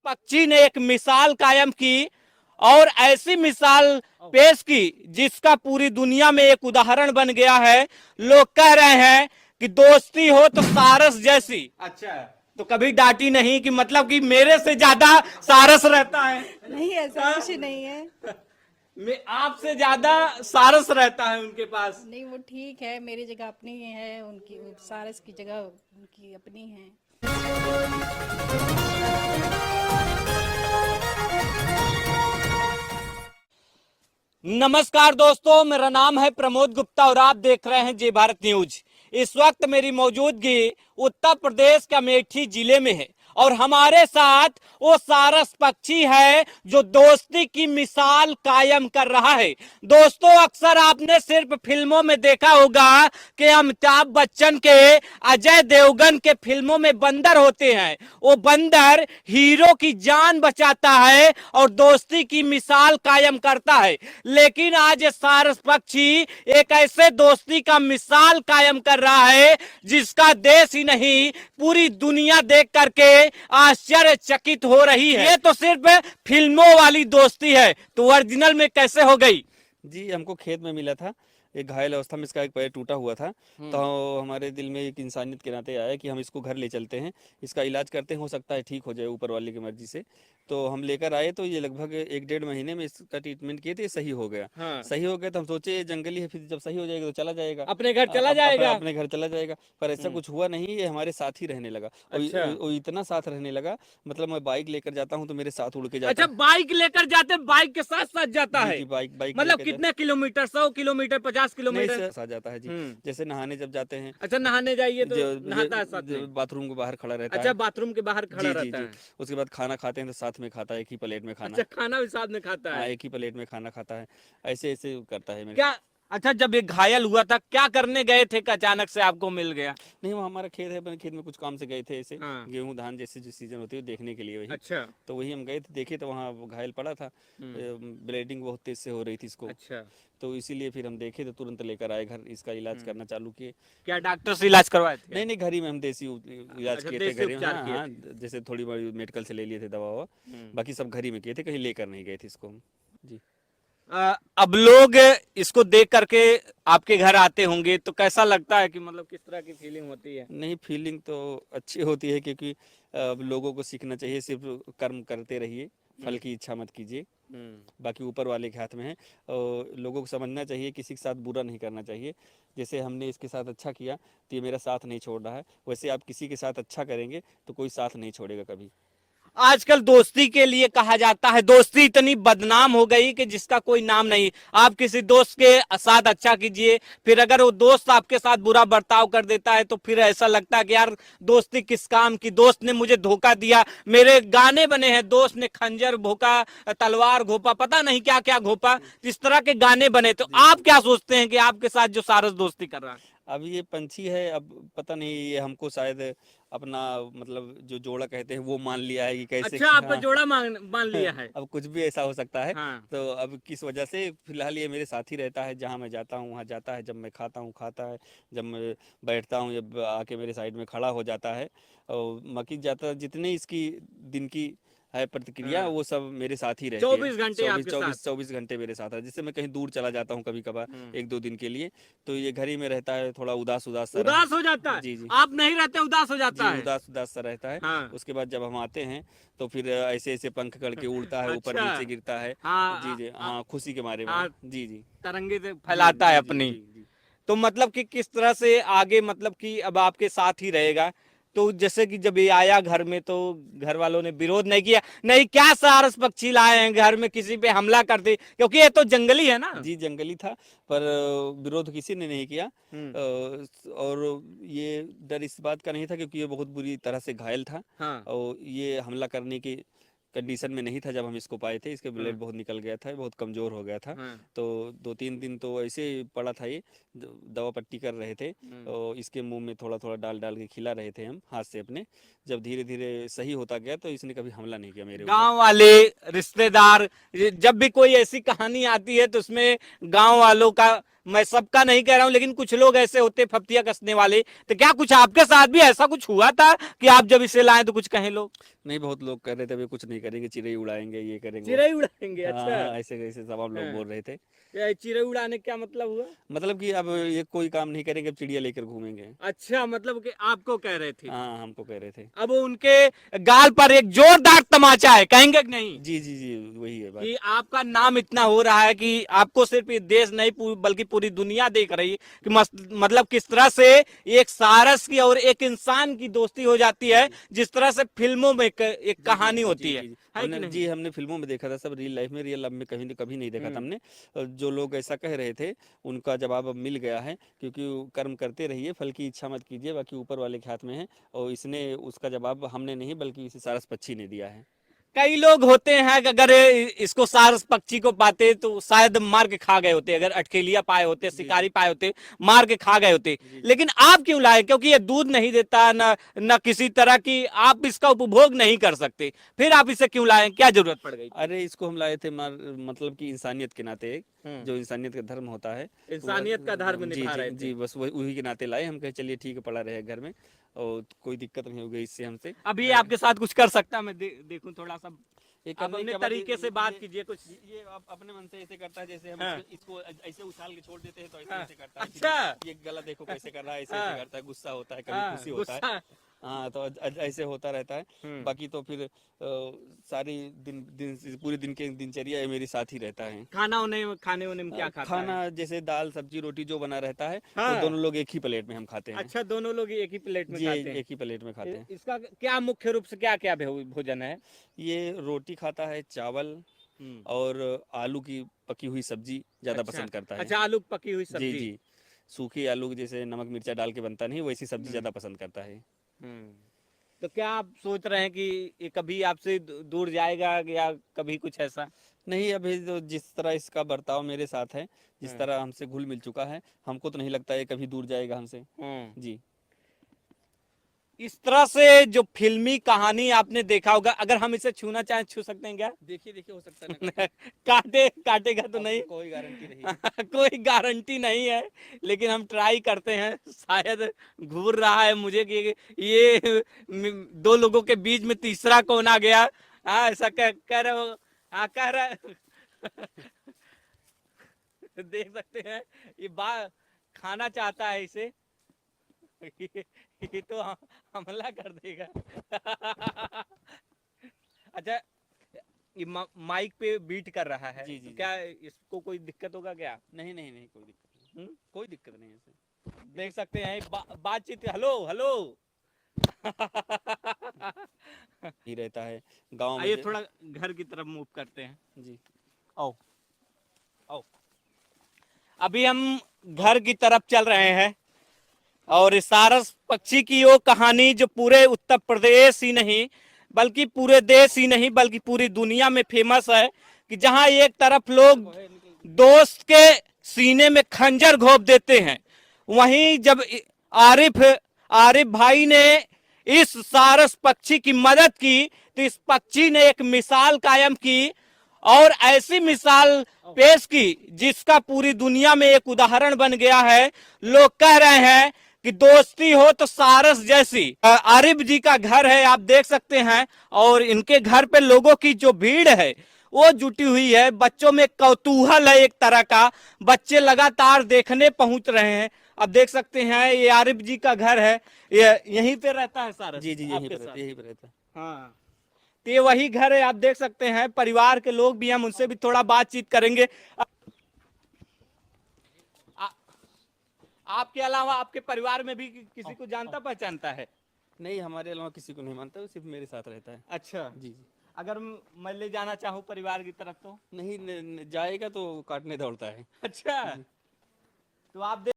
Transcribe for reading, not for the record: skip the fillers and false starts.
पक्षी ने एक मिसाल कायम की और ऐसी मिसाल पेश की जिसका पूरी दुनिया में एक उदाहरण बन गया है। लोग कह रहे हैं कि दोस्ती हो तो सारस जैसी। अच्छा, तो कभी डांटी नहीं कि मतलब कि मेरे से ज्यादा सारस रहता है? नहीं, ऐसा कुछ नहीं है। मैं आपसे ज्यादा सारस रहता है उनके पास। नहीं, वो ठीक है, मेरी जगह अपनी है, उनकी सारस की जगह उनकी अपनी है। नमस्कार दोस्तों, मेरा नाम है प्रमोद गुप्ता और आप देख रहे हैं जय भारत न्यूज। इस वक्त मेरी मौजूदगी उत्तर प्रदेश के अमेठी जिले में है और हमारे साथ वो सारस पक्षी है जो दोस्ती की मिसाल कायम कर रहा है। दोस्तों, अक्सर आपने सिर्फ फिल्मों में देखा होगा कि अमिताभ बच्चन के, अजय देवगन के फिल्मों में बंदर होते हैं। वो बंदर हीरो की जान बचाता है और दोस्ती की मिसाल कायम करता है। लेकिन आज ये सारस पक्षी एक ऐसे दोस्ती का मिसाल कायम कर रहा है जिसका देश ही नहीं पूरी दुनिया देख करके आश्चर्यचकित हो रही है। ये तो सिर्फ फिल्मों वाली दोस्ती है, तो ओरिजिनल में कैसे हो गई? जी, हमको खेत में मिला था। एक घायल अवस्था में इसका एक पैर टूटा हुआ था। तो हमारे दिल में एक इंसानियत के नाते आया कि हम इसको घर ले चलते हैं, इसका इलाज करते हैं, हो सकता है ठीक हो जाए ऊपर वाले की मर्जी से। तो हम लेकर आए तो ये लगभग 1-1.5 महीने में इसका ट्रीटमेंट किए थे, सही हो गया। हाँ। सही हो गया तो हम सोचे ये जंगली है, फिर जब सही हो जाएगा तो चला जाएगा, अपने घर चला जाएगा। अपने घर चला जाएगा। पर ऐसा कुछ हुआ नहीं, ये हमारे साथ ही रहने लगा। और अच्छा। वो इतना साथ रहने लगा, मतलब मैं बाइक लेकर जाता हूँ तो मेरे साथ उड़ के जाता अच्छा, है। बाइक लेकर जाते, बाइक के साथ साथ जाता जी, है? जी, बाइक मतलब लेकर कितने किलोमीटर? 100 kilometre, 50 kilometre? आ जाता है जी। हम्म। जैसे नहाने जब जाते हैं, अच्छा, नहाने जाइए तो जो नहाता है साथ में? बाथरूम के बाहर खड़ा रहता अच्छा, है। बाथरूम के बाहर खड़ा जी, जी, रहता जी। है। उसके बाद खाना खाते हैं तो साथ में खाता है, एक ही प्लेट में खाना। अच्छा, खाना भी साथ में खाता हाँ, है? एक ही प्लेट में खाना खाता है। ऐसे ऐसे करता है मेरे। क्या? अच्छा, जब ये घायल हुआ था क्या करने गए थे कि अचानक से आपको मिल गया? नहीं, वो हमारा खेत है, अपने खेत में कुछ काम से गए थे, ऐसे हाँ। गेहूं धान जैसे जो सीजन होती है देखने के लिए वही। अच्छा। तो वही हम गए थे, देखे तो वहाँ वो घायल पड़ा था। ब्लीडिंग बहुत तेज से हो रही थी इसको। अच्छा। तो इसीलिए फिर हम देखे तो तुरंत लेकर आए घर, इसका इलाज करना चालू किए। क्या डॉक्टर से इलाज करवाए थे? नहीं, नहीं, घर ही में हम देसी इलाज अच्छा, किए थे, देसी घर ही में। उपचार हाँ, किए हाँ, जैसे थोड़ी बड़ी मेडिकल से ले लिए थे दवा ववा। बाकी सब घर ही में किए थे, कहीं लेकर नहीं गए थे इसको हम। जी। अब लोग इसको देख करके आपके घर आते होंगे तो कैसा लगता है कि मतलब किस तरह की फीलिंग होती है? नहीं, फीलिंग तो अच्छी होती है क्योंकि लोगों को सीखना चाहिए, सिर्फ कर्म करते रहिए, फल की इच्छा मत कीजिए, बाकी ऊपर वाले के हाथ में है। और लोगों को समझना चाहिए किसी के साथ बुरा नहीं करना चाहिए। जैसे हमने इसके साथ अच्छा किया तो ये मेरा साथ नहीं छोड़ रहा है, वैसे आप किसी के साथ अच्छा करेंगे तो कोई साथ नहीं छोड़ेगा कभी। आजकल दोस्ती के लिए कहा जाता है, दोस्ती इतनी बदनाम हो गई कि जिसका कोई नाम नहीं। आप किसी दोस्त के साथ अच्छा कीजिए, फिर अगर वो दोस्त आपके साथ बुरा बर्ताव कर देता है तो फिर ऐसा लगता है कि यार दोस्ती किस काम की, दोस्त ने मुझे धोखा दिया। मेरे गाने बने हैं, दोस्त ने खंजर भोंका, तलवार घोपा, पता नहीं क्या क्या घोपा, इस तरह के गाने बने। तो आप क्या सोचते हैं कि आपके साथ जो सारस दोस्ती कर रहा है? अब ये पंछी है, अब पता नहीं ये हमको शायद अपना मतलब जो जोड़ा कहते हैं वो मान लिया है कि कैसे। अच्छा, आपका हाँ। जोड़ा मान लिया है? अब कुछ भी ऐसा हो सकता है। हाँ। तो अब किस वजह से फिलहाल ये मेरे साथ ही रहता है, जहाँ मैं जाता हूँ वहाँ जाता है, जब मैं खाता हूँ खाता है, जब मैं बैठता हूँ जब आके मेरे साइड में खड़ा हो जाता है। और बाकी ज़्यादा जितने इसकी दिन की है प्रतिक्रिया वो सब मेरे साथ ही रहती है। 24 घंटे आपके साथ? 24 घंटे मेरे साथ है। जिससे मैं कहीं दूर चला जाता हूँ कभी कभार 1-2 दिन के लिए, तो ये घर ही में रहता है, थोड़ा उदास उदास सा उदास हो जाता है? जी, जी। आप नहीं रहते, उदास हो जाता है? उदास उदास सा रहता है। हाँ। उसके बाद जब हम आते हैं तो फिर ऐसे ऐसे पंख करके उड़ता है, ऊपर अच्छा। नीचे गिरता है। हाँ, जी, जी, हाँ, खुशी के मारे में। हाँ। जी, जी। तरंगे से फैलाता है जी, अपनी। जी, जी। तो मतलब कि किस तरह से आगे, मतलब कि अब आपके साथ ही रहेगा? तो जैसे कि जब ये आया घर में तो घर वालों ने विरोध नहीं किया? नहीं, क्या सारस पक्षी लाए हैं घर में, किसी पे हमला कर दे, क्योंकि ये तो जंगली है ना? जी, जंगली था, पर विरोध किसी ने नहीं किया। और ये डर इस बात का नहीं था क्योंकि ये बहुत बुरी तरह से घायल था। हाँ। और ये हमला करने की कंडीशन में नहीं था जब हम इसको पाए थे। इसके ब्लड बहुत निकल गया था, बहुत कमजोर हो गया था। तो 2-3 दिन तो ऐसे ही पड़ा था, ये दवा पट्टी कर रहे थे और इसके मुंह में थोड़ा थोड़ा डाल डाल के खिला रहे थे हम हाथ से अपने। जब धीरे धीरे सही होता गया तो इसने कभी हमला नहीं किया मेरे ऊपर। गांव वाले, रिश्तेदार, जब भी कोई ऐसी कहानी आती है तो उसमें गांव वालों का, मैं सबका नहीं कह रहा हूं, लेकिन कुछ लोग ऐसे होते फप्तियां कसने वाले। तो क्या कुछ आपके साथ भी ऐसा कुछ हुआ था कि आप जब इसे लाए तो कुछ कहे लोग? नहीं, बहुत लोग कह रहे थे अभी कुछ नहीं करेंगे, चिड़ै उड़ाएंगे, ये करेंगे चिड़ै उड़ाएंगे? हाँ अच्छा, हाँ, ऐसे ऐसे तमाम लोग बोल रहे थे। ये चिड़ै उड़ाने का क्या मतलब हुआ? मतलब कि अब ये कोई काम नहीं करेंगे, अब चिड़िया लेकर घूमेंगे। अच्छा, मतलब कि आपको कह रहे थे। हाँ, हमको कह रहे थे। अब उनके गाल पर एक जोरदार तमाचा है, कहेंगे कि नहीं? जी जी जी, वही है बात। कि आपका नाम इतना हो रहा है कि आपको सिर्फ ये देश नहीं बल्कि पूरी दुनिया देख रही है कि मतलब किस तरह से एक सारस की और एक इंसान की दोस्ती हो जाती है, जिस तरह से फिल्मों में एक कहानी होती है। है कि नहीं? जी, हमने फिल्मों में देखा था सब, रियल लाइफ में, रियल लाइफ में कभी कभी नहीं देखा था हमने। जो लोग ऐसा कह रहे थे उनका जवाब अब मिल गया है, क्योंकि कर्म करते रहिए, फल की इच्छा मत कीजिए, बाकी ऊपर वाले के हाथ में है। और इसने उसका जवाब हमने नहीं बल्कि इसी सारस पक्षी ने दिया है। कई लोग होते हैं कि अगर इसको सारस पक्षी को पाते तो शायद मार के खा गए होते, अगर अटकेलिया पाए होते, शिकारी पाए होते, मार के खा गए होते। लेकिन आप क्यों लाए? क्योंकि ये दूध नहीं देता, न किसी तरह की आप इसका उपभोग नहीं कर सकते, फिर आप इसे क्यों लाए? क्या जरूरत पड़ गई? अरे इसको हम लाए थे मतलब कि इंसानियत के नाते, जो इंसानियत का धर्म होता है, इंसानियत का धर्म जी निभा जी रहे थे। जी, बस वही उन्हीं के नाते लाए। हम कहे चलिए ठीक है, पड़ा रहे घर में और कोई दिक्कत नहीं होगी इससे हमसे। अभी आपके साथ कुछ कर सकता है? मैं देखूं थोड़ा सा, ये आप करने अपने के बाद तरीके से बात कीजिए कुछ। ये आप अपने मन से ऐसे करता है, जैसे हम हाँ। इसको ऐसे उछाल के छोड़ देते हैं तो ऐसे हाँ। ऐसे करता है। अच्छा। ये गला देखो कैसे कर रहा है, ऐसे हाँ। ऐसे करता है, गुस्सा होता है, कभी हाँ, खुशी होता है। गुस्सा। हाँ, तो ऐसे होता रहता है। बाकी तो फिर सारी दिन पूरी दिन की दिनचर्या ये मेरे साथ ही रहता है। खाने होने में क्या खाता खाना है? जैसे दाल सब्जी रोटी जो बना रहता है, हाँ। वो दोनों लोग एक ही प्लेट में हम खाते हैं। अच्छा, दोनों लोग एक ही प्लेट में जी, खाते हैं? एक ही प्लेट में खाते हैं। इसका क्या मुख्य रूप से क्या क्या भोजन है? ये रोटी खाता है, चावल और आलू की पकी हुई सब्जी ज्यादा अच्छा। पसंद करता है। अच्छा, आलू पकी हुई जी सब्जी। जी, सूखी आलू जैसे नमक मिर्चा डाल के बनता नहीं, वैसी सब्जी ज्यादा पसंद करता है। तो क्या आप सोच रहे हैं कि ये कभी आपसे दूर जाएगा या कभी कुछ ऐसा? नहीं, अभी तो जिस तरह इसका बर्ताव मेरे साथ है, जिस तरह हमसे घुल मिल चुका है, हमको तो नहीं लगता है कभी दूर जाएगा हमसे। जी। इस तरह से जो फिल्मी कहानी आपने देखा होगा, अगर हम इसे छूना चाहें छू सकते हैं क्या? देखिए देखिए, हो सकता है ना। काटेगा तो नहीं? कोई गारंटी नहीं है। कोई गारंटी नहीं है, लेकिन हम ट्राई करते हैं। शायद घूर रहा है मुझे कि ये दो लोगों के बीच में तीसरा कौन आ गया। हाँ, ऐसा कह रहे हो? हाँ, कह रहा देख सकते हैं, ये खाना चाहता है इसे। ये तो हमला कर देगा। अच्छा, ये माइक पे बीट कर रहा है। जी, जी, तो जी। क्या इसको कोई दिक्कत होगा क्या? नहीं नहीं नहीं, कोई दिक्कत नहीं, कोई दिक्कत नहीं है इसे। देख सकते हैं बातचीत। Hello hello. ही रहता है गांव में आइए थोड़ा घर की तरफ मूव करते हैं। जी। आओ आओ। अभी हम घर की तरफ चल रहे हैं और इस सारस पक्षी की वो कहानी जो पूरे उत्तर प्रदेश ही नहीं बल्कि पूरे देश ही नहीं बल्कि पूरी दुनिया में फेमस है, कि जहां एक तरफ लोग दोस्त के सीने में खंजर घोंप देते हैं, वहीं जब आरिफ भाई ने इस सारस पक्षी की मदद की तो इस पक्षी ने एक मिसाल कायम की और ऐसी मिसाल पेश की जिसका पूरी दुनिया में एक उदाहरण बन गया है। लोग कह रहे हैं कि दोस्ती हो तो सारस जैसी। आरिफ जी का घर है, आप देख सकते हैं, और इनके घर पे लोगों की जो भीड़ है वो जुटी हुई है। बच्चों में कौतूहल है एक तरह का, बच्चे लगातार देखने पहुंच रहे हैं। अब देख सकते हैं ये आरिफ जी का घर है, ये यहीं पे रहता है सारस? जी जी, यहीं आपके साथ? यहीं पे रहता है। हाँ, तो ये वही घर है, आप देख सकते हैं। परिवार के लोग भी, हम उनसे भी थोड़ा बातचीत करेंगे। आपके अलावा आपके परिवार में भी किसी को जानता पहचानता है? नहीं, हमारे अलावा किसी को नहीं मानता, वो सिर्फ मेरे साथ रहता है। अच्छा, जी जी। अगर मैं ले जाना चाहूँ परिवार की तरफ तो? नहीं जाएगा तो काटने दौड़ता है। अच्छा, तो आप